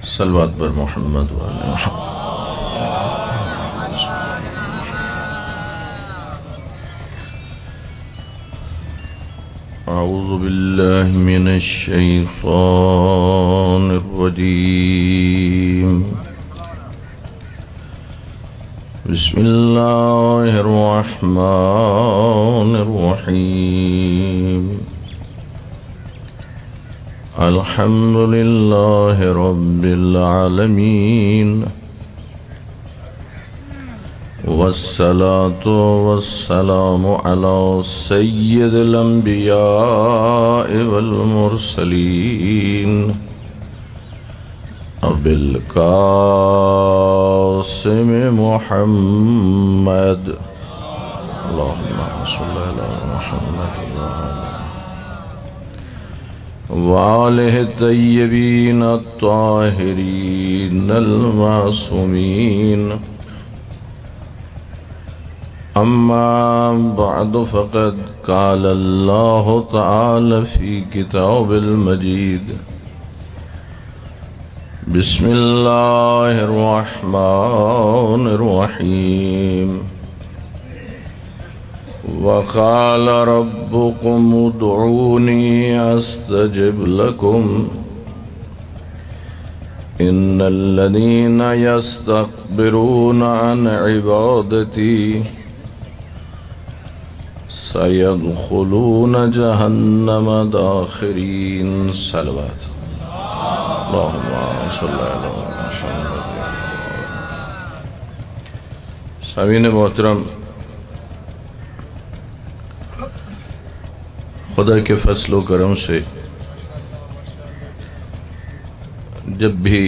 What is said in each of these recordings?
صلوات پر محمد و آل محمد۔ اعوذ باللہ من الشیطان الرجیم۔ بسم اللہ الرحمن الرحیم۔ الحمد للہ رب العالمین، والصلاة والسلام على سید الانبیاء والمرسلین، ابی القاسم محمد، اللہم صل علی محمد وآلہ الطیبین الطاہرین المعصومین۔ اما بعد فقد قال اللہ تعالی فی کتاب المجید، بسم اللہ الرحمن الرحیم۔ وقال ربكم ادعوني استجب لكم ان الذين يستكبرون عن عبادتي سيدخلون جهنم داخرين۔ صلوات اللهم صل على محمد۔ سامعین محترم، خدا کے فضل و کرم سے جب بھی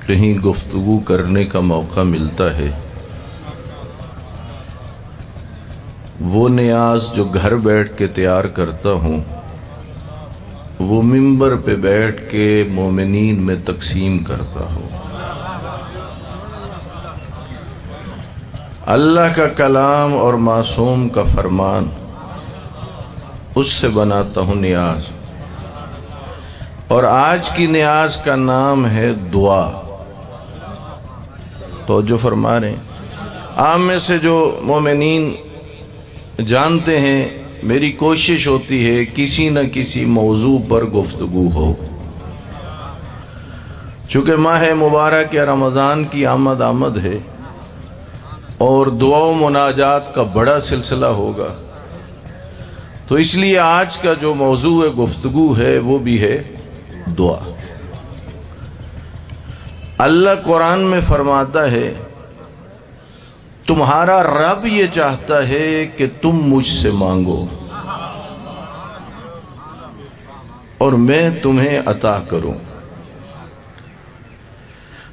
کہیں گفتگو کرنے کا موقع ملتا ہے، وہ نیاز جو گھر بیٹھ کے تیار کرتا ہوں وہ منبر پہ بیٹھ کے مومنین میں تقسیم کرتا ہوں۔ اللہ کا کلام اور معصوم کا فرمان، اس سے بناتا ہوں نیاز، اور آج کی نیاز کا نام ہے دعا۔ تو جو فرما رہے ہیں، عام میں سے جو مومنین جانتے ہیں، میری کوشش ہوتی ہے کسی نہ کسی موضوع پر گفتگو ہو، چونکہ ماہ مبارک یا رمضان کی آمد ہے اور دعا و مناجات کا بڑا سلسلہ ہوگا، تو اس لیے آج کا جو موضوع گفتگو ہے وہ بھی ہے دعا۔ اللہ قرآن میں فرماتا ہے، تمہارا رب یہ چاہتا ہے کہ تم مجھ سے مانگو اور میں تمہیں عطا کروں۔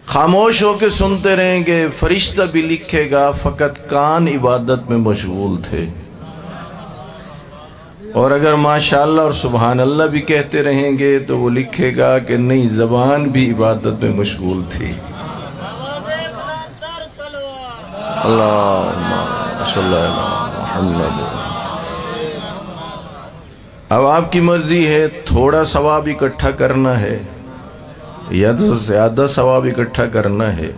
خاموش ہو کے سنتے رہیں گے، فرشتہ بھی لکھے گا فقط کان عبادت میں مشغول تھے، اور اگر ماشاءاللہ اور سبحان اللہ بھی کہتے رہیں گے تو وہ لکھے گا کہ نہیں، زبان بھی عبادت میں مشغول تھی۔ اللہم صلی علی محمد۔ اب آپ کی مرضی ہے، تھوڑا ثواب اکٹھا کرنا ہے یا تو زیادہ ثواب اکٹھا کرنا ہے۔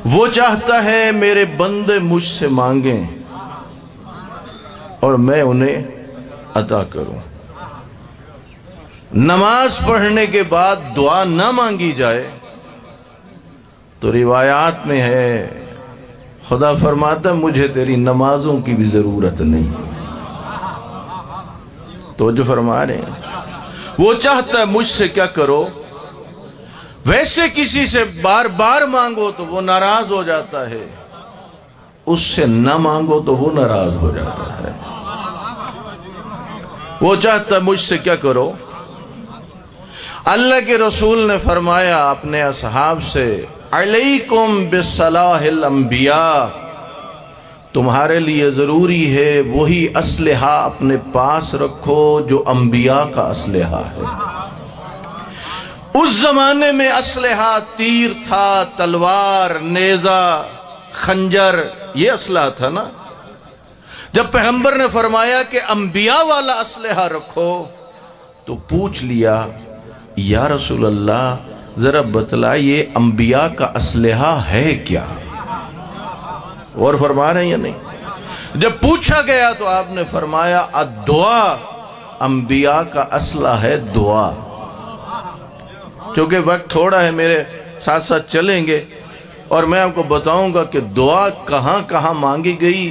وہ چاہتا ہے میرے بندے مجھ سے مانگیں اور میں انہیں عطا کروں۔ نماز پڑھنے کے بعد دعا نہ مانگی جائے تو روایات میں ہے، خدا فرماتا مجھے تیری نمازوں کی بھی ضرورت نہیں۔ تو جو فرما رہے ہیں، وہ چاہتا ہے مجھ سے کیا کرو، ویسے کسی سے بار بار مانگو تو وہ ناراض ہو جاتا ہے، اس سے نہ مانگو تو وہ ناراض ہو جاتا ہے۔ وہ چاہتا ہے مجھ سے کیا کرو۔ اللہ کے رسول نے فرمایا اپنے اصحاب سے، علیکم بصلاح الانبیاء، تمہارے لیے ضروری ہے وہی اسلحہ اپنے پاس رکھو جو انبیاء کا اسلحہ ہے۔ اس زمانے میں اسلحہ تیر تھا، تلوار، نیزہ، खंजर, ये असलहा था ना। जब पैगंबर ने फरमाया कि अंबिया वाला असलहा रखो तो पूछ लिया, या रसूल अल्लाह जरा बतलाइए अंबिया का असलहा है क्या? और फरमा रहे हैं या नहीं? जब पूछा गया तो आपने फरमाया अद्दुआ, अंबिया का असलहा है दुआ। क्योंकि वक्त थोड़ा है, मेरे साथ साथ चलेंगे और मैं आपको बताऊंगा कि दुआ कहां कहां मांगी गई,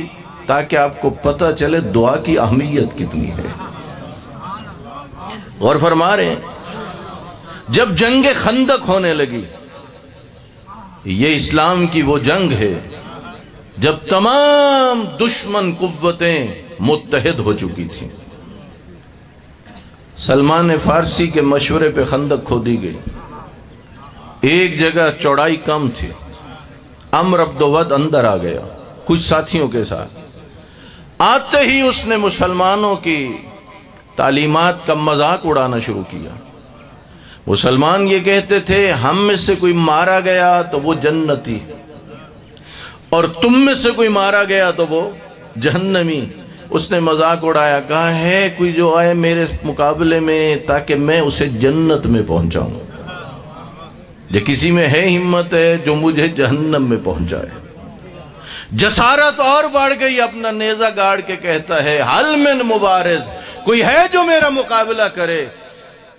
ताकि आपको पता चले दुआ की अहमियत कितनी है। और फरमा रहे हैं, जब जंग खंदक होने लगी, ये इस्लाम की वो जंग है जब तमाम दुश्मन कुव्वतें मुत्तहिद हो चुकी थी। सलमान फारसी के मशवरे पे खंदक खोदी गई। एक जगह चौड़ाई कम थी, अम्र अब्दुवद अंदर आ गया कुछ साथियों के साथ। आते ही उसने मुसलमानों की तालीमात का मजाक उड़ाना शुरू किया। मुसलमान ये कहते थे, हम में से कोई मारा गया तो वो जन्नती, और तुम में से कोई मारा गया तो वो जहन्नमी। उसने मजाक उड़ाया, कहा है कोई जो आए मेरे मुकाबले में ताकि मैं उसे जन्नत में पहुंचाऊं। जो किसी में है हिम्मत है जो मुझे जहन्नम में पहुंचाए। जसारत और बढ़ गई, अपना नेजा गाड़ के कहता है, हल मिन मुबारिज, कोई है जो मेरा मुकाबला करे।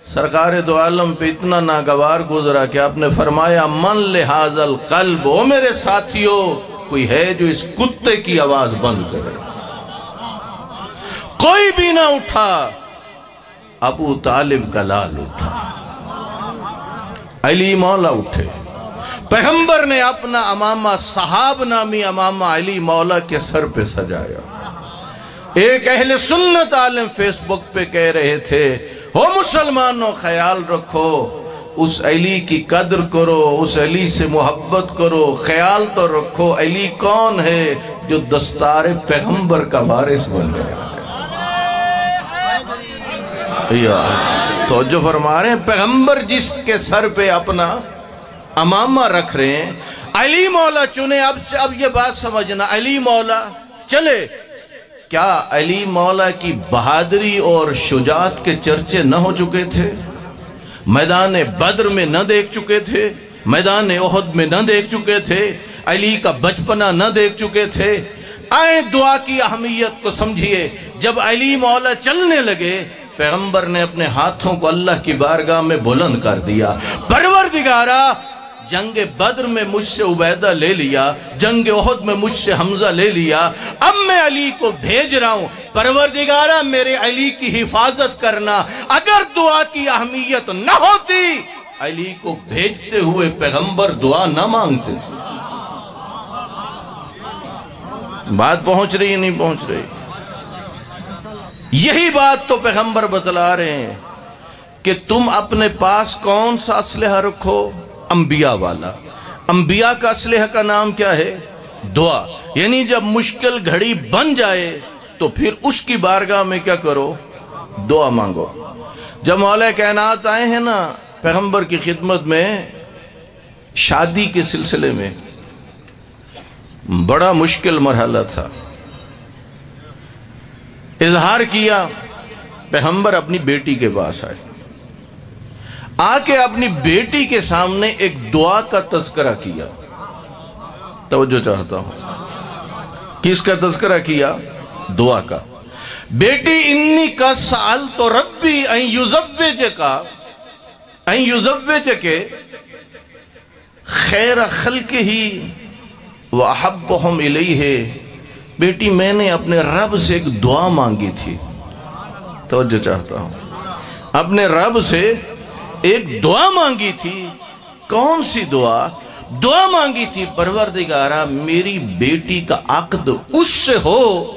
सरकार दो आलम पे इतना नागवार गुजरा कि आपने फरमाया, मन लिहाजल कल्ब, ओ मेरे साथियों, कोई है जो इस कुत्ते की आवाज बंद करे। कोई भी ना उठा, अबू तालिब का लाल उठा, अली मौला उठे। पैगंबर ने अपना अमामा, सहाब नामी अमामा अली मौला के सर पे सजाया। एक अहले सुन्नत आलिम फेसबुक पे कह रहे थे, हो मुसलमानों ख्याल रखो, उस अली की कद्र करो, उस अली से मोहब्बत करो, ख्याल तो रखो अली कौन है जो दस्तार पैगंबर का वारिस बन गया है। तो जो फरमा रहे हैं, पैगंबर जिसके सर पे अपना अमामा रख रहे हैं, अली मौला चुने। अब ये बात समझना, अली मौला चले, क्या अली मौला की बहादुरी और शुजात के चर्चे न हो चुके थे? मैदान बद्र में न देख चुके थे? मैदान ओहद में न देख चुके थे? अली का बचपना न देख चुके थे? आए दुआ की अहमियत को समझिए। जब अली मौला चलने लगे, पैगंबर ने अपने हाथों को अल्लाह की बारगाह में बुलंद कर दिया। परवरदिगारा, जंग बद्र में मुझसे उबैदा ले लिया, जंग ओहद में मुझसे हमजा ले लिया, अब मैं अली को भेज रहा हूं। परवरदिगारा, मेरे अली की हिफाजत करना। अगर दुआ की अहमियत न होती, अली को भेजते हुए पैगंबर दुआ न मांगते। बात पहुंच रही है नहीं पहुंच रही? यही बात तो पैगंबर बतला रहे हैं कि तुम अपने पास कौन सा असलहा रखो? अंबिया वाला। अंबिया का असलहा का नाम क्या है? दुआ। यानी जब मुश्किल घड़ी बन जाए तो फिर उसकी बारगाह में क्या करो? दुआ मांगो। जब मौला कायनात आए हैं ना पैगंबर की खिदमत में, शादी के सिलसिले में बड़ा मुश्किल मरहला था। इजहार किया, पैगंबर अपनी बेटी के पास आए, आके अपनी बेटी के सामने एक दुआ का तज़किरा किया। तवज्जो चाहता हूं, किसका तज़किरा किया? दुआ का। बेटी, इन्नी का साल तो रब्बी अन युज़व्विजके खैर खल्क़ि ही व अहब्बुहुम इलैहि। बेटी, मैंने अपने रब से एक दुआ मांगी थी। तवज्जो चाहता हूं, अपने रब से एक दुआ मांगी थी। कौन सी दुआ? दुआ मांगी थी, परवरदिगारा, मेरी बेटी का अक्द उससे हो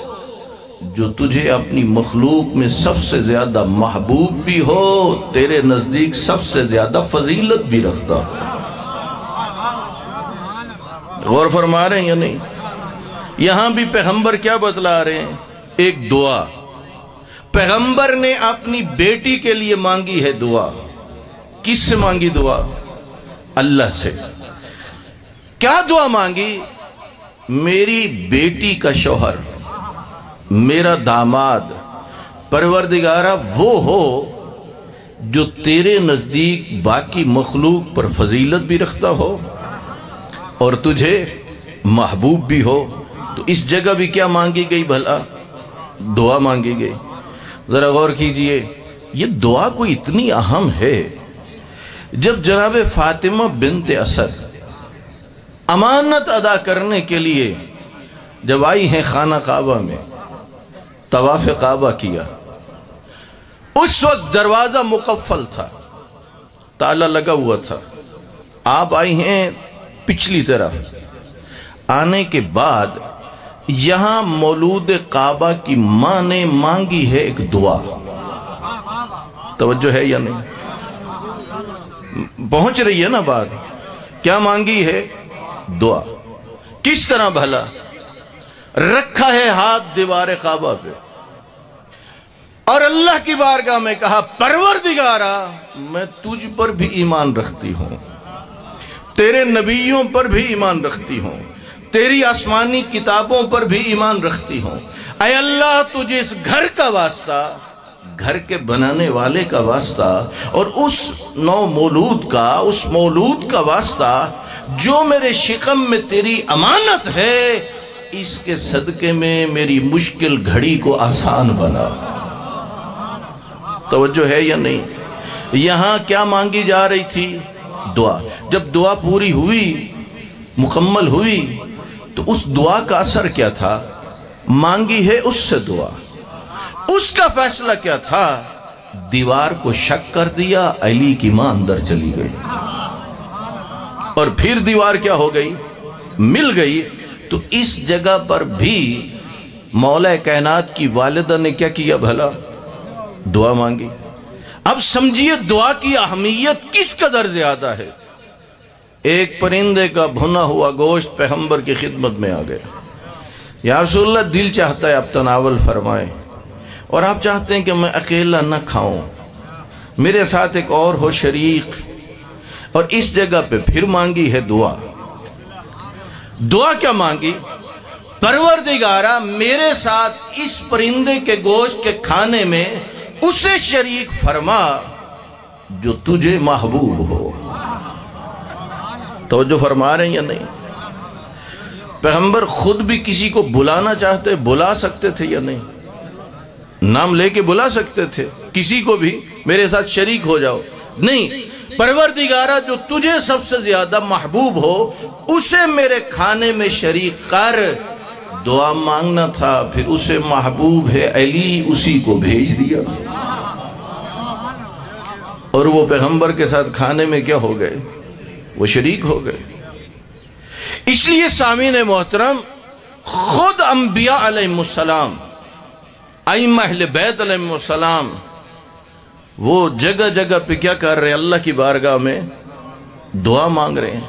जो तुझे अपनी मखलूक में सबसे ज्यादा महबूब भी हो, तेरे नजदीक सबसे ज्यादा फजीलत भी रखता हो। गौर फरमा रहे हैं या नहीं? यहां भी पैगंबर क्या बतला रहे हैं? एक दुआ। पैगंबर ने अपनी बेटी के लिए मांगी है दुआ। किससे मांगी दुआ? अल्लाह से। क्या दुआ मांगी? میری بیٹی کا شوہر، میرا داماد، پروردگارہ وہ ہو جو تیرے نزدیک باقی مخلوق پر فضیلت بھی رکھتا ہو اور تجھے محبوب بھی ہو۔ تو اس جگہ بھی کیا مانگی گئی بھلا؟ دعا مانگی گئی۔ ذرا غور کیجئے، یہ دعا کوئی اتنی اہم ہے۔ جب جناب فاطمہ بنت اسد امانت ادا کرنے کے لیے جب آئی ہیں خانہ کعبہ میں، طواف کعبہ کیا، اس وقت دروازہ مقفل تھا، تالا لگا ہوا تھا۔ آپ آئی ہیں پچھلی طرف، آنے کے بعد یہاں مولود کعبہ کی ماں نے مانگی ہے ایک دعا۔ توجہ ہے یا نہیں؟ پہنچ رہی ہے نا بات؟ کیا مانگی ہے؟ دعا۔ کس طرح بھلا؟ رکھا ہے ہاتھ دیوار کعبہ پہ اور اللہ کی بارگاہ میں کہا، پروردگارہ میں تجھ پر بھی ایمان رکھتی ہوں، تیرے نبیوں پر بھی ایمان رکھتی ہوں، تیری آسمانی کتابوں پر بھی ایمان رکھتی ہوں۔ اے اللہ، تجھے اس گھر کا واسطہ، گھر کے بنانے والے کا واسطہ، اور اس نو مولود کا، اس مولود کا واسطہ جو میرے شکم میں تیری امانت ہے، اس کے صدقے میں میری مشکل گھڑی کو آسان بنا۔ توجہ ہے یا نہیں؟ یہاں کیا مانگی جا رہی تھی؟ دعا۔ جب دعا پوری ہوئی، مکمل ہوئی، تو اس دعا کا اثر کیا تھا؟ مانگی ہے اس سے دعا، اس کا فیصلہ کیا تھا؟ دیوار کو شک کر دیا، علی کی ماں اندر چلی گئی، اور پھر دیوار کیا ہو گئی؟ مل گئی۔ تو اس جگہ پر بھی مولا کائنات کی والدہ نے کیا کیا بھلا؟ دعا مانگی۔ اب سمجھیے دعا کی اہمیت کس قدر زیادہ ہے۔ ایک پرندے کا بھنا ہوا گوشت پیغمبر کی خدمت میں آ گیا۔ یا رسول اللہ، دل چاہتا ہے آپ تناول فرمائیں، اور آپ چاہتے ہیں کہ میں اکیلا نہ کھاؤں، میرے ساتھ ایک اور ہو شریک۔ اور اس جگہ پہ پھر مانگی ہے دعا۔ دعا کیا مانگی؟ پروردگارہ میرے ساتھ اس پرندے کے گوشت کے کھانے میں اسے شریک فرما جو تجھے محبوب ہو۔ توجہ فرما رہے ہیں یا نہیں؟ پیغمبر خود بھی کسی کو بلانا چاہتے، بلا سکتے تھے یا نہیں؟ نام لے کے بلا سکتے تھے کسی کو بھی، میرے ساتھ شریک ہو جاؤ۔ نہیں، پروردگارہ جو تجھے سب سے زیادہ محبوب ہو اسے میرے کھانے میں شریک کر۔ دعا مانگنا تھا، پھر اسے محبوب ہے علی، اسی کو بھیج دیا، اور وہ پیغمبر کے ساتھ کھانے میں کیا ہو گئے؟ وہ شریک ہو گئے۔ اس لیے سامعین محترم، خود انبیاء علیہ السلام، ائمہ اہل بیت علیہ السلام، وہ جگہ جگہ پہ کیا کر رہے ہیں؟ اللہ کی بارگاہ میں دعا مانگ رہے ہیں۔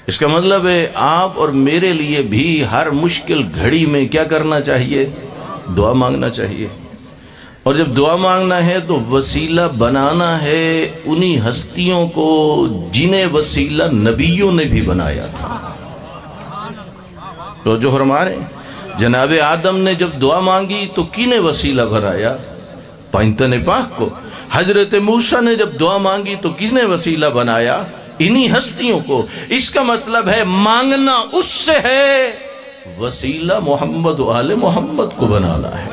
اس کا مطلب ہے آپ اور میرے لیے بھی ہر مشکل گھڑی میں کیا کرنا چاہیے؟ دعا مانگنا چاہیے۔ اور جب دعا مانگنا ہے تو وسیلہ بنانا ہے انہی ہستیوں کو جنہیں وسیلہ نبیوں نے بھی بنایا تھا۔ تو جو فرما رہے ہیں، جناب آدم نے جب دعا مانگی تو کینے وسیلہ بنایا؟ پائنتن پاک کو۔ حضرت موسیٰ نے جب دعا مانگی تو کس نے وسیلہ بنایا؟ انہی ہستیوں کو۔ اس کا مطلب ہے مانگنا اس سے ہے، وسیلہ محمد و آل محمد کو بنانا ہے۔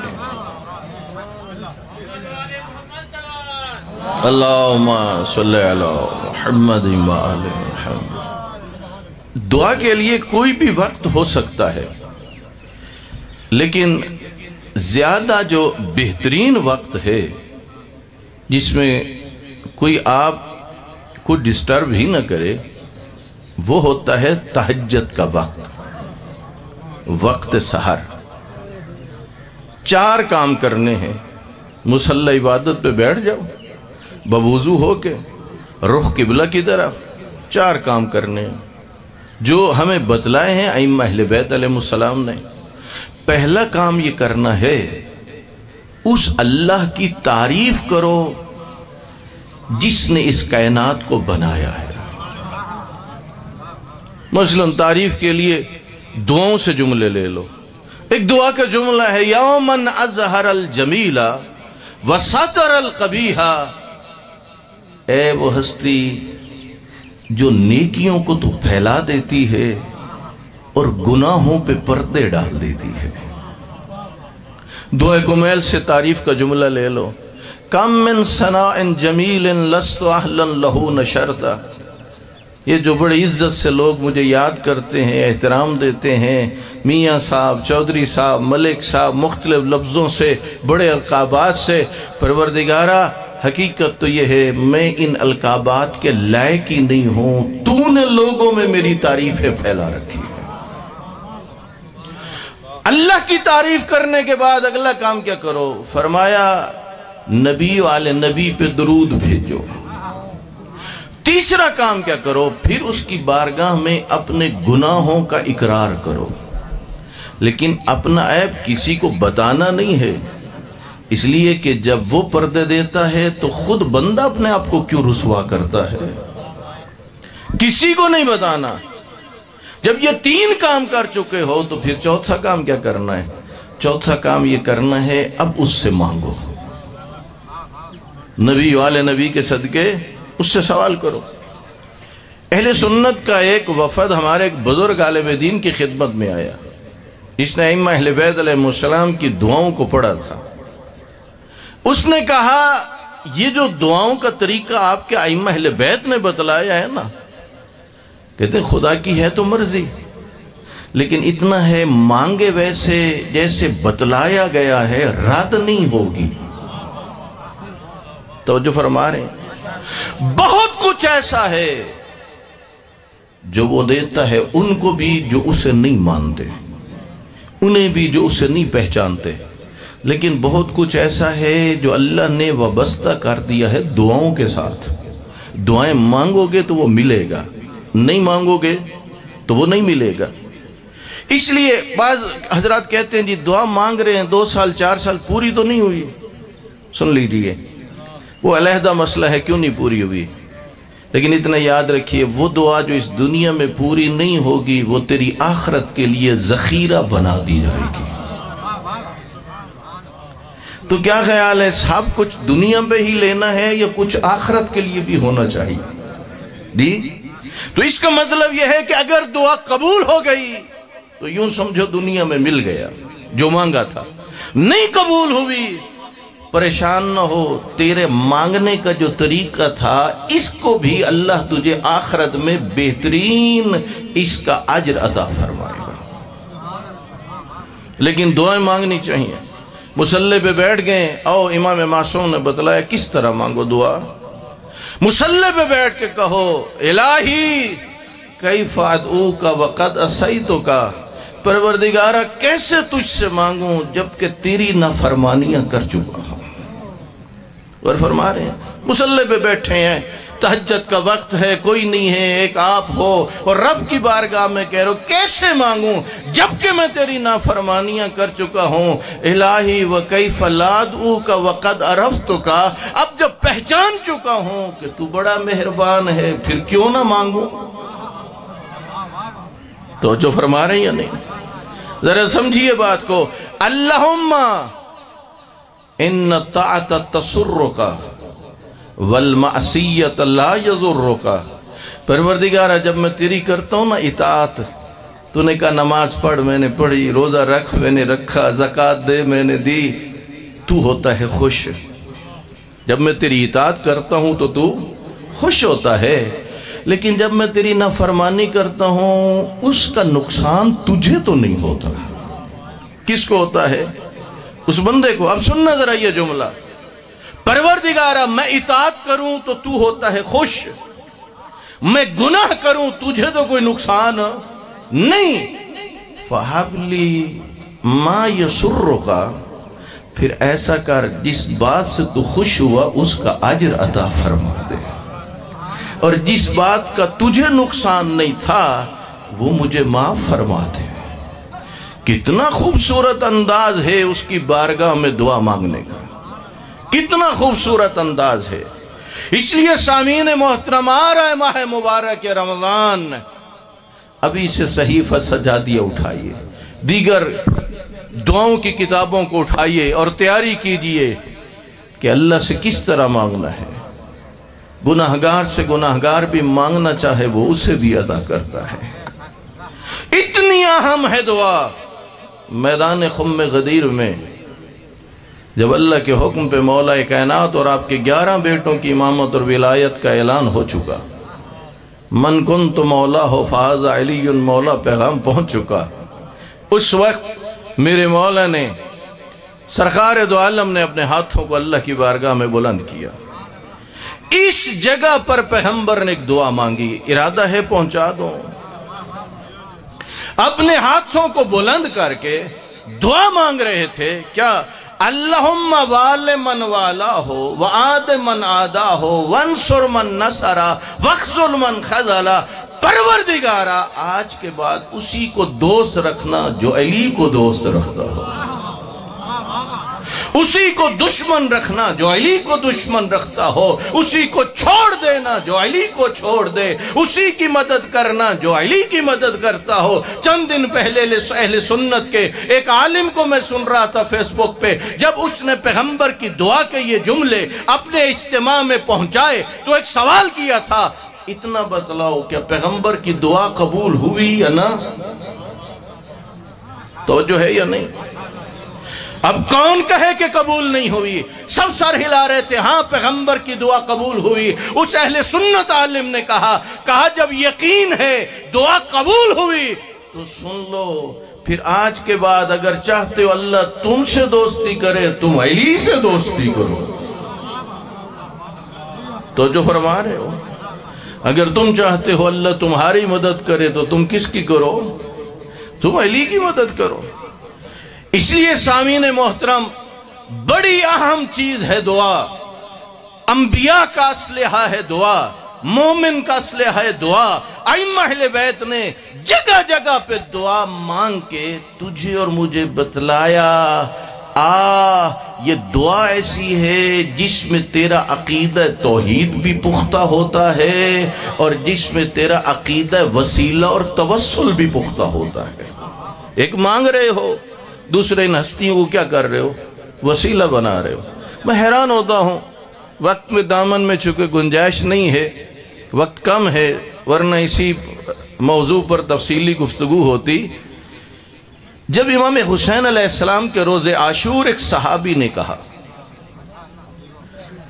اللہم صلی علی محمد و آل محمد۔ دعا کے لیے کوئی بھی وقت ہو سکتا ہے، لیکن زیادہ جو بہترین وقت ہے جس میں کوئی آپ کو ڈسٹرب ہی نہ کرے، وہ ہوتا ہے تہجد کا وقت، وقت سحر۔ 4 کام کرنے ہیں۔ مصلی عبادت پہ بیٹھ جاؤ، بوضو ہو کے رخ قبلہ کی طرف، 4 کام کرنے ہیں جو ہمیں بتلائے ہیں ائمہ اہل بیت علیہ السلام نے۔ پہلا کام یہ کرنا ہے، اس اللہ کی تعریف کرو جس نے اس کائنات کو بنایا ہے۔ مثلا تعریف کے لیے दुआओं से जुमले ले लो। एक दुआ का जुमला है, या मन अज़हर अल जमीला व सतर अल कबीहा, ए वो हस्ती जो नेकियों को तो फैला देती है और गुनाहों पे पर्दे डाल देती है। दुआ कुमैल से तारीफ का जुमला ले लो, कम मिन सनाइन जमीलिन लस्तु अहलन लहू नशरता। ये जो बड़ी इज्जत से लोग मुझे याद करते हैं, एहतराम देते हैं, मियाँ साहब, चौधरी साहब, मलिक साहब, मुख्तलिफ लफ्ज़ों से, बड़े अलकाबात से, परवरदिगारा हकीकत तो ये है मैं इन अलकाबात के लायक ही नहीं हूँ, तूने लोगों में मेरी तारीफें फैला रखी है। अल्लाह की तारीफ करने के बाद अगला काम क्या करो? फरमाया नबी वाले नबी पे दरूद भेजो। तीसरा काम क्या करो? फिर उसकी बारगाह में अपने गुनाहों का इकरार करो, लेकिन अपना ऐब किसी को बताना नहीं है, इसलिए कि जब वो पर्दे देता है तो खुद बंदा अपने आप को क्यों रुसवा करता है, किसी को नहीं बताना। जब ये तीन काम कर चुके हो तो फिर चौथा काम क्या करना है? चौथा काम ये करना है अब उससे मांगो, नबी वाले नबी के सदके उससे सवाल करो। अहले सुन्नत का एक वफद हमारे एक बुजुर्ग आलिम दीन की खिदमत में आया, इसने इमाम अहले बैत अलैहिस्सलाम की दुआओं को पढ़ा था। उसने कहा ये जो दुआओं का तरीका आपके इमाम अहले बैत ने बतलाया है ना, कहते खुदा की है तो मर्जी, लेकिन इतना है मांगे वैसे जैसे बतलाया गया है, रद्द नहीं होगी। तो जो फरमा रहे हैं बहुत कुछ ऐसा है जो वो देता है उनको भी जो उसे नहीं मानते, उन्हें भी जो उसे नहीं पहचानते, लेकिन बहुत कुछ ऐसा है जो अल्लाह ने वाबस्ता कर दिया है दुआओं के साथ। दुआएं मांगोगे तो वो मिलेगा, नहीं मांगोगे तो वो नहीं मिलेगा। इसलिए बाज हजरात कहते हैं जी दुआ मांग रहे हैं 2 साल 4 साल पूरी तो नहीं हुई, सुन लीजिए वो अलहदा मसला है क्यों नहीं पूरी हुई, लेकिन इतना याद रखिए वो दुआ जो इस दुनिया में पूरी नहीं होगी वो तेरी आखिरत के लिए जखीरा बना दी जाएगी। तो क्या ख्याल है, सब कुछ दुनिया पे ही लेना है या कुछ आखिरत के लिए भी होना चाहिए? दी तो इसका मतलब यह है कि अगर दुआ कबूल हो गई तो यूं समझो दुनिया में मिल गया जो मांगा था। नहीं कबूल हुई परेशान न हो, तेरे मांगने का जो तरीका था इसको भी अल्लाह तुझे आखिरत में बेहतरीन इसका अजर अता फरमाएगा। लेकिन दुआएं मांगनी चाहिए। मुसल्ले पे बैठ गए, आओ इमाम मासूम ने बतलाया किस तरह मांगो दुआ। मुसल्ले पे बैठ के कहो इलाही कैफ अदऊ का वक़द असैतु का, परवरदिगारा कैसे तुझसे मांगूं जबकि तेरी नाफरमानियां कर चुका हूं। और फरमा रहे हैं मुसल्ले पे बैठे हैं, तहज्जुद का वक्त है, कोई नहीं है, एक आप हो और रब की बारगाह में कह रहे हो कैसे मांगूं जबकि मैं तेरी नाफरमानियां कर चुका हूं। इलाही व कैफ लादू का वक़द अरफ्तु का, अब जब पहचान चुका हूं कि तू बड़ा मेहरबान है फिर क्यों ना मांगूं। तो जो फरमा रहे हैं या नहीं, जरा समझिए बात को। अल्लाहुम्मा इन्न ताअत तसुर्रुका वल मासियत ला यज़ुर्रुका, परवरदिगारा जब मैं तेरी करता हूँ ना इताअत, तूने कहा नमाज पढ़, मैंने पढ़ी, रोज़ा रख, मैंने रखा, ज़कात दे, मैंने दी, तू होता है खुश। जब मैं तेरी इताअत करता हूँ तो तू खुश होता है, लेकिन जब मैं तेरी नाफरमानी करता हूँ उसका नुकसान तुझे तो नहीं होता, किसको होता है? उस बंदे को। अब सुनना जरा ये जुमला, परवरदिगारा मैं इताअत करूं तो तू होता है खुश, मैं गुनाह करूं तुझे तो कोई नुकसान नहीं। फहबली मा यसुर्रुका, फिर ऐसा कर जिस बात से तू खुश हुआ उसका अजर अता फरमा दे, और जिस बात का तुझे नुकसान नहीं था वो मुझे माफ फरमा दे। कितना खूबसूरत अंदाज है उसकी बारगाह में दुआ मांगने का, कितना खूबसूरत अंदाज है। इसलिए सामीन मोहतरम आ रहा है माह मुबारक रमजान, अभी से सहीफा सजादिया उठाइए, दीगर दुआओं की किताबों को उठाइए और तैयारी कीजिए कि अल्लाह से किस तरह मांगना है। गुनाहगार से गुनाहगार भी मांगना चाहे वो उसे भी अदा करता है। इतनी अहम है दुआ। मैदान खुम्मे गदीर में जब अल्लाह के हुक्म पे मौला कायनात और आपके 11 बेटों की इमामत और विलायत का ऐलान हो चुका, मन कुन्त मौला हो फाज़ा अलीयुन मौला पैगाम पहुंच चुका, उस वक्त मेरे मौला ने सरकार दो आलम ने अपने हाथों को अल्लाह की बारगाह में बुलंद किया। इस जगह पर पैगंबर ने एक दुआ मांगी, इरादा है पहुंचा दो। अपने हाथों को बुलंद करके दुआ मांग रहे थे क्या? अल्लाहुम्मा वाले मन वाला हो व आद मन आदा हो वंसुर मन नसरा वख्जुल मन खजला। परवरदिगारा, आज के बाद उसी को दोस्त रखना जो अली को दोस्त रखता हो, उसी को दुश्मन रखना जो अली को दुश्मन रखता हो, उसी को छोड़ देना जो अली को छोड़ दे, उसी की मदद करना जो अली की मदद करता हो। चंद दिन पहले अहले सुन्नत के एक आलिम को मैं सुन रहा था फेसबुक पे, जब उसने पैगंबर की दुआ के ये जुमले अपने इज्तिमा में पहुंचाए तो एक सवाल किया था, इतना बतलाओ क्या पैगंबर की दुआ कबूल हुई या ना? तो जो है या नहीं? अब कौन कहे कि कबूल नहीं हुई? सब सर हिला रहे थे, हाँ पैगंबर की दुआ कबूल हुई। उस अहले सुन्नत आलिम ने कहा जब यकीन है दुआ कबूल हुई तो सुन लो, फिर आज के बाद अगर चाहते हो अल्लाह तुमसे दोस्ती करे, तुम अली से दोस्ती करो। तो जो फरमा रहे हो, अगर तुम चाहते हो अल्लाह तुम्हारी मदद करे तो तुम किसकी करो? तुम अली की मदद करो। इसलिए सामीन मोहतरम, बड़ी अहम चीज है दुआ। अंबिया का असलहा है दुआ, मोमिन का असलहा है दुआ। अइम्मा अहले बैत ने जगह जगह पे दुआ मांग के तुझे और मुझे बतलाया, ये दुआ ऐसी है जिसमें तेरा अकीदा तौहीद भी पुख्ता होता है और जिसमें तेरा अकीदा वसीला और तवस्सुल भी पुख्ता होता है। एक मांग रहे हो, दूसरे इन हस्तियों को क्या कर रहे हो? वसीला बना रहे हो। मैं हैरान होता हूँ, वक्त में दामन में चूँकि गुंजाइश नहीं है, वक्त कम है, वरना इसी मौजू पर तफसीली गुफ्तगू होती। जब इमाम हुसैन अलैहिस्सलाम के रोज़े आशूर एक सहाबी ने कहा,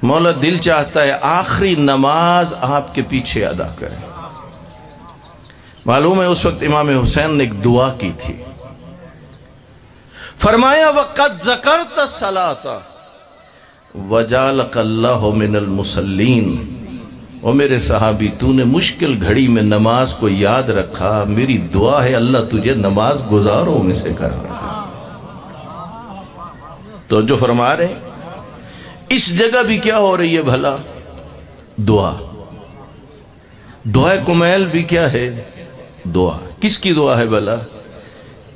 मौला दिल चाहता है आखिरी नमाज आपके पीछे अदा करें। मालूम है उस वक्त इमाम हुसैन ने एक दुआ की थी, फरमाया वक़द ज़करत सलाता वजालकल्लाहु मिनल मुसल्लीन। ओ मेरे सहाबी, तूने मुश्किल घड़ी में नमाज को याद रखा, मेरी दुआ है अल्लाह तुझे नमाज गुजारों में से करार दे। तो जो फरमा रहे, इस जगह भी क्या हो रही है भला? दुआ। दुआ कुमैल भी क्या है? दुआ। किसकी दुआ है भला?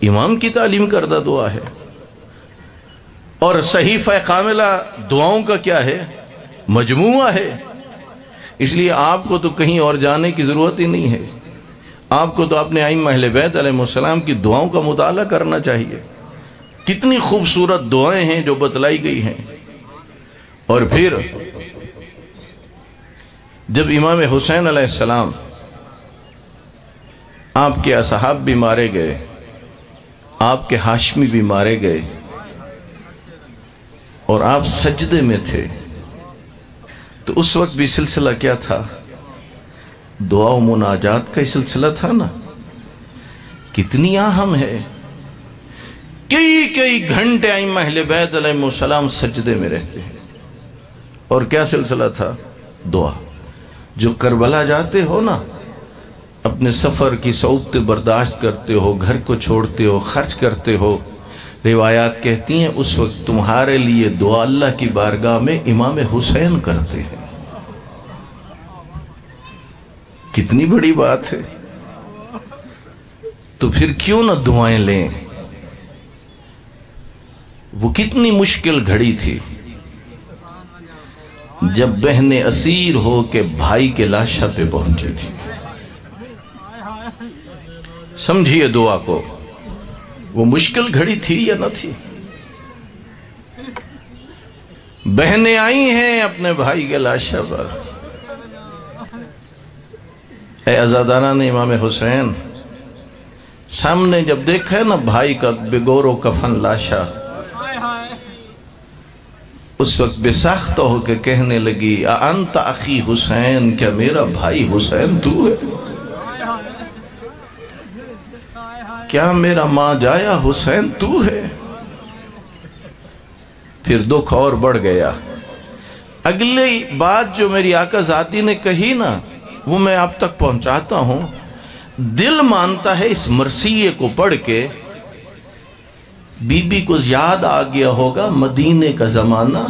इमाम की तालीम करदा दुआ है। और सहीफा कामिला दुआओं का क्या है? मजमुआ है। इसलिए आपको तो कहीं और जाने की ज़रूरत ही नहीं है, आपको तो अपने अइम्मा अहले बैत अलैहिस्सलाम की दुआओं का मुताला करना चाहिए। कितनी खूबसूरत दुआएं हैं जो बतलाई गई हैं। और फिर जब इमाम हुसैन अलैहिस्सलाम, आपके असहाब भी मारे गए, आपके हाशमी भी मारे गए और आप सजदे में थे, तो उस वक्त भी सिलसिला क्या था? दुआ व मुनाजात का सिलसिला था ना। कितनी अहम है। कई घंटे अइम्मा अहले बैत अलैहिस्सलाम सजदे में रहते हैं। और क्या सिलसिला था? दुआ। जो करबला जाते हो ना, अपने सफ़र की सऊबतें बर्दाश्त करते हो, घर को छोड़ते हो, खर्च करते हो, रिवायात कहती हैं उस वक्त तुम्हारे लिए दुआ अल्लाह की बारगाह में इमाम हुसैन करते हैं। कितनी बड़ी बात है। तो फिर क्यों ना दुआएं लें? वो कितनी मुश्किल घड़ी थी जब बहनें असीर हो के भाई के लाशा पे पहुंची थी। سمجھیے دعا کو، وہ مشکل گھڑی تھی یا نہ تھی؟ بہنیں آئی ہیں اپنے بھائی کے لاشا پر، اے عزاداران امام حسین، سامنے جب دیکھا ہے نا بھائی کا بگور و کفن لاشا، اس وقت بے ساختہ ہو کے کہنے لگی انت اخی حسین، کیا میرا بھائی حسین تو ہے؟ کیا میرا ماں جایا حسین تو ہے؟ پھر دکھ اور بڑھ گیا۔ اگلی بات جو میری آقا ذاتی نے کہی نا، وہ میں آپ تک پہنچاتا ہوں۔ دل مانتا ہے اس مرثیے کو پڑھ کے بی بی کو یاد آ گیا ہوگا مدینے کا زمانہ،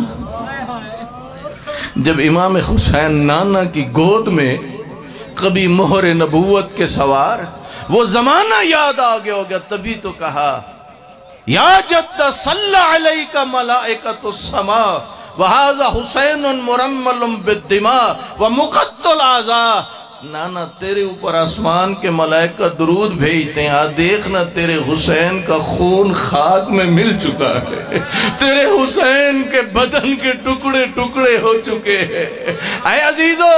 جب امام حسین نانا کی گود میں کبھی مہر نبوت کے سوار، وہ زمانہ یاد آ گیا ہوگا۔ تبھی تو کہا یا جد صلی علیک ملائکۃ السماء وہذا حسین مرمل بالدماء ومقتل اعضاء۔ نانا تیرے اوپر آسمان کے ملائکہ درود بھیجتے ہیں، دیکھنا تیرے حسین کا خون خاک میں مل چکا ہے، تیرے حسین کے بدن کے ٹکڑے ٹکڑے ہو چکے ہیں۔ اے عزیزو،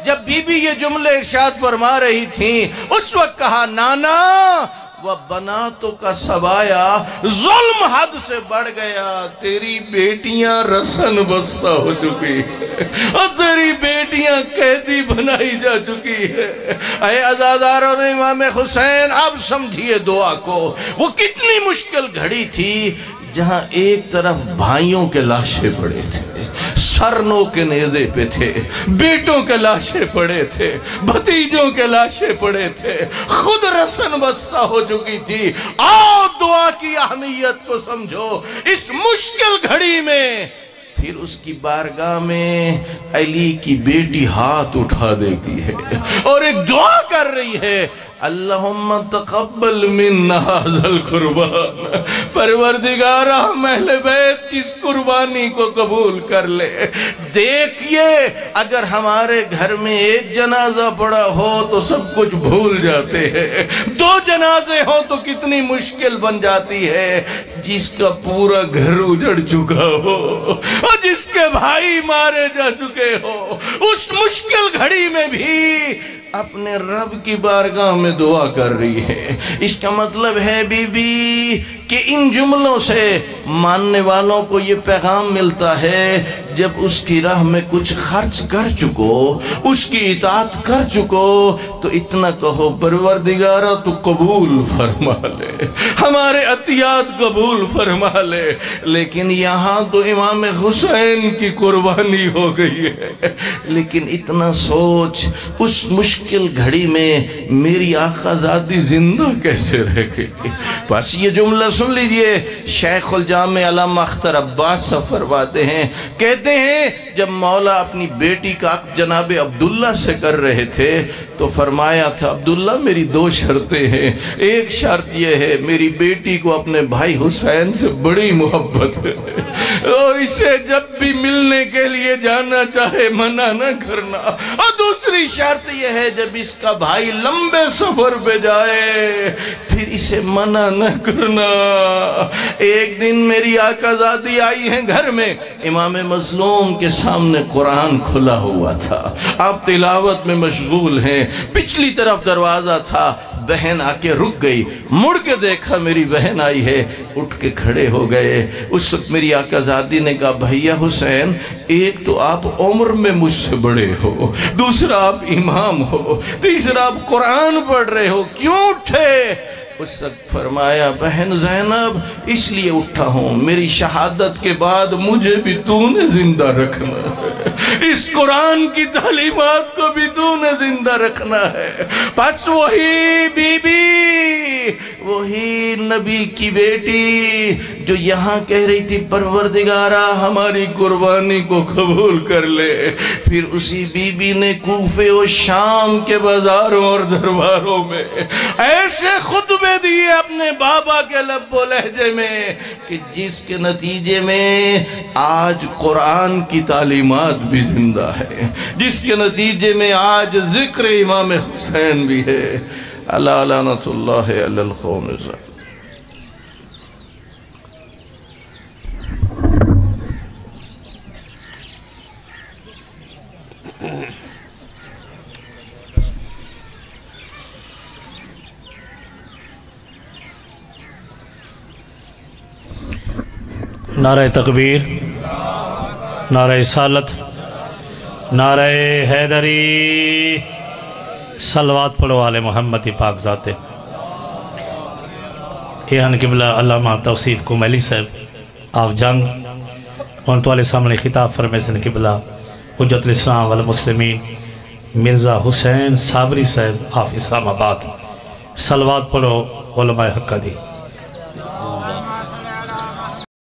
جب بی بی یہ جملے ارشاد فرما رہی تھیں، اس وقت کہا نانا وَبَنَاتُ کا سبایا، ظلم حد سے بڑھ گیا، تیری بیٹیاں رسن بستہ ہو چکی ہیں اور تیری بیٹیاں قیدی بنائی جا چکی ہیں۔ اے عزاداروں امام حسین، اب سمجھیے دعا کو، وہ کتنی مشکل گھڑی تھی جہاں ایک طرف بھائیوں کے لاشیں پڑے تھے، سرنوں کے نیزے پہ تھے، بیٹوں کے لاشیں پڑے تھے، بھتیجوں کے لاشیں پڑے تھے، خود رسن بستہ ہو چکی تھی۔ آؤ دعا کی اہمیت کو سمجھو اس مشکل گھڑی میں۔ پھر اس کی بارگاہ میں علی کی بیٹی ہاتھ اٹھا دیتی ہے اور ایک دعا کر رہی ہے، اللہم تقبل منا ھذا القربان، پروردگارہ ہم اہل بیت کی اس قربانی کو قبول کر لے۔ دیکھیے اگر ہمارے گھر میں ایک جنازہ پڑا ہو تو سب کچھ بھول جاتے ہیں، دو جنازے ہوں تو کتنی مشکل بن جاتی ہے۔ جس کا پورا گھر اجڑ چکا ہو اور جس کے بھائی مارے جا چکے ہو، اس مشکل گھڑی میں بھی اپنے رب کی بارگاہ میں دعا کر رہی ہے۔ اس کا مطلب ہے بی بی کہ ان جملوں سے ماننے والوں کو یہ پیغام ملتا ہے، جب اس کی راہ میں کچھ خرچ کر چکو، اس کی اطاعت کر چکو، تو اتنا کہو پروردگارہ تو قبول فرما لے، ہمارے عطیات قبول فرما لے۔ لیکن یہاں تو امام حسین کی قربانی ہو گئی ہے، لیکن اتنا سوچ اس مشکل گھڑی میں میری آقا زادی زندہ کیسے رہ گئی؟ بس یہ جملہ سن لیجئے، شیخ الجامع علامہ اختر عباس صاحب فرماتے ہیں، کہتے ہیں جب مولا اپنی بیٹی کا عقد جناب عبداللہ سے کر رہے تھے تو فرمایا تھا عبداللہ میری دو شرطیں ہیں، ایک شرط یہ ہے میری بیٹی کو اپنے بھائی حسین سے بڑی محبت ہے اور اسے جب بھی ملنے کے لیے جانا چاہے منع نہ کرنا، اور دوسری شرط یہ ہے جب اس کا بھائی لمبے سفر پہ جائے پھر اسے منع نہ کرنا۔ ایک دن میری آقا زادی آئی ہیں گھر میں، امام مظلوم کے سامنے قرآن کھلا ہوا تھا، آپ تلاوت میں مشغول ہیں، پچھلی طرف دروازہ تھا، بہن آ کے رک گئی، مڑ کے دیکھا میری بہن آئی ہے، اٹھ کے کھڑے ہو گئے۔ اس وقت میری آقا زادی نے کہا بھائیا حسین، ایک تو آپ عمر میں مجھ سے بڑے ہو، دوسرا آپ امام ہو، تیسرا آپ قرآن پڑھ رہے ہو، کیوں اٹھے؟ اس وقت فرمایا بہن زینب اس لیے اٹھا ہوں، میری شہادت کے بعد مجھے بھی تو نے زندہ رکھنا ہے، اس قرآن کی تعلیمات کو بھی تو نے زندہ رکھنا ہے۔ پس وہی بی بی، وہی نبی کی بیٹی جو یہاں کہہ رہی تھی پروردگارہ ہماری قربانی کو قبول کر لے، پھر اسی بی بی نے کوفے و شام کے بازاروں اور درباروں میں ایسے خطبے دیے اپنے بابا کے لب و لہجے میں کہ جس کے نتیجے میں آج قرآن کی تعلیمات بھی زندہ ہے، جس کے نتیجے میں آج ذکر امام حسین بھی ہے۔ अला लानतुल्लाहि अलल कौमिज़ ज़ालिमीन। नारे तकबीर, नारे सालत, नारे हैदरी, सलवात पढ़ो आले मोहम्मद पाक ज़ाते। एहन किबला अल्लामा तौसीफ कुमैली साहब आप जंग उन तो सामने खिताब फरमेसन किबला हुज्जतुल इस्लाम वल मुस्लिमीन मिर्ज़ा हुसैन साबरी साहब आप इस्लामाबाद। सलवात पढ़ो उलमाए हक़ दी।